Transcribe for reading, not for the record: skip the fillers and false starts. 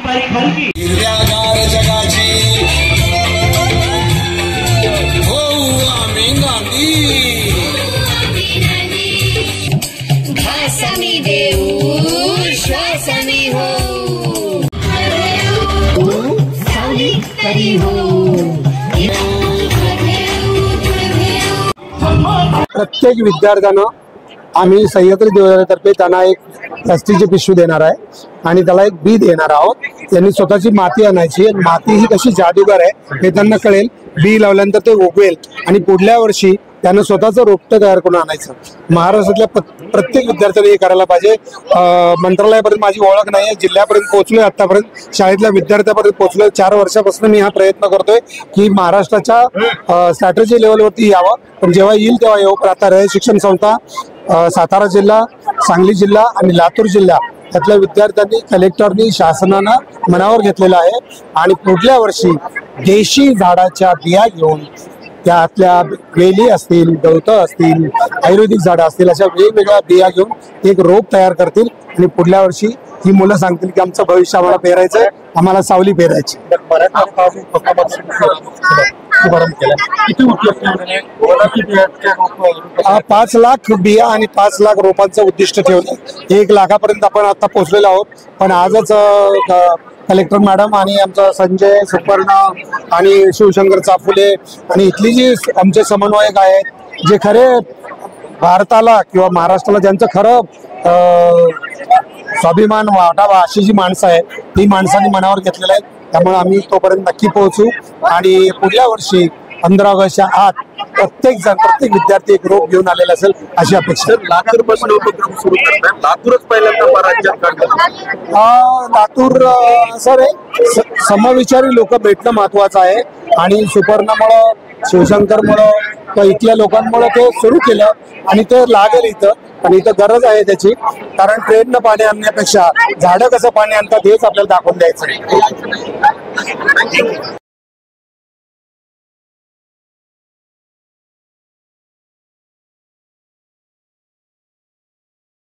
हिरव्यागार जगाची हो आम्ही गांधी भाषामी देऊ श्वासामी हो सावली तरी हो। प्रत्येक विद्यार्थ्यांना आम्ही सह्याद्री देवळातर्फे त्यांना एक प्लास्टिकची पिशवी देणार आहे आणि त्याला एक बी देणार आहोत। त्यांनी स्वतःची माती आणायची आणि माती ही कशी जादूगार आहे हे त्यांना कळेल। बी लावल्यानंतर ते उगवेल आणि पुढल्या वर्षी त्यांना स्वतःचं रोपटं तयार करून आणायचं। महाराष्ट्रातल्या प्रत्येक विद्यार्थ्यांनी हे करायला पाहिजे। मंत्रालयापर्यंत माझी ओळख नाही आहे, जिल्ह्यापर्यंत पोहोचलोय, आतापर्यंत शाळेतल्या विद्यार्थ्यापर्यंत पोहोचलोय। 4 वर्षापासून मी हा प्रयत्न करतोय की महाराष्ट्राच्या स्ट्रॅटेजी लेवलवरती यावं, पण जेव्हा येईल तेव्हा येऊ। पण आता रयत शिक्षण संस्था सातारा जिल्हा, सांगली जिल्हा आणि लातूर जिल्हा यातल्या विद्यार्थ्यांनी, कलेक्टरनी, शासनानं मनावर घेतलेलं आहे आणि पुढल्या वर्षी देशी झाडाच्या बिया घेऊन त्यातल्या वेली असतील, गवतं असतील, आयुर्वेदिक झाडं असतील अशा वेगवेगळ्या बिया घेऊन एक रोप तयार करतील आणि पुढल्या वर्षी ही मुलं सांगतील की आमचं भविष्य आम्हाला पेरायचंय, आम्हाला सावली पेरायची। 5 लाख बिया आणि 5 लाख रोपांचं उद्दिष्ट ठेवलं। 1 लाखापर्यंत आपण आता पोहोचलेलो आहोत। पण आजच कलेक्टर मॅडम आणि आमचा संजय, सुपर्ण आणि शिवशंकर चाफुले आणि इथली जी आमचे समन्वयक आहेत, जे खरे भारताला किंवा महाराष्ट्राला ज्यांचं खरं स्वाभिमान वाटावा अशी जी माणसं आहेत, ती माणसांनी मनावर घेतलेलं आहे। त्यामुळे आम्ही तोपर्यंत नक्की पोहोचू आणि पुढल्या वर्षी 15 ऑगस्टच्या आत प्रत्येक विद्यार्थी एक रोप घेऊन आलेला असेल अशी अपेक्षा। लातूर पासून उपक्रम सुरू करतात, लातूरच पहिल्यांदा राज्यात काढलं। लातूर सर समविचारी लोक भेटणं महत्वाचं आहे आणि सुपर्णामुळं, शिवशंकरमुळं, इथल्या लोकांमुळे ते सुरू केलं आणि ते लागेल इथं आणि इथं गरज आहे त्याची। कारण ट्रेननं पाणी आणण्यापेक्षा झाडं कसं पाणी आणतात हेच आपल्याला दाखवून द्यायचं।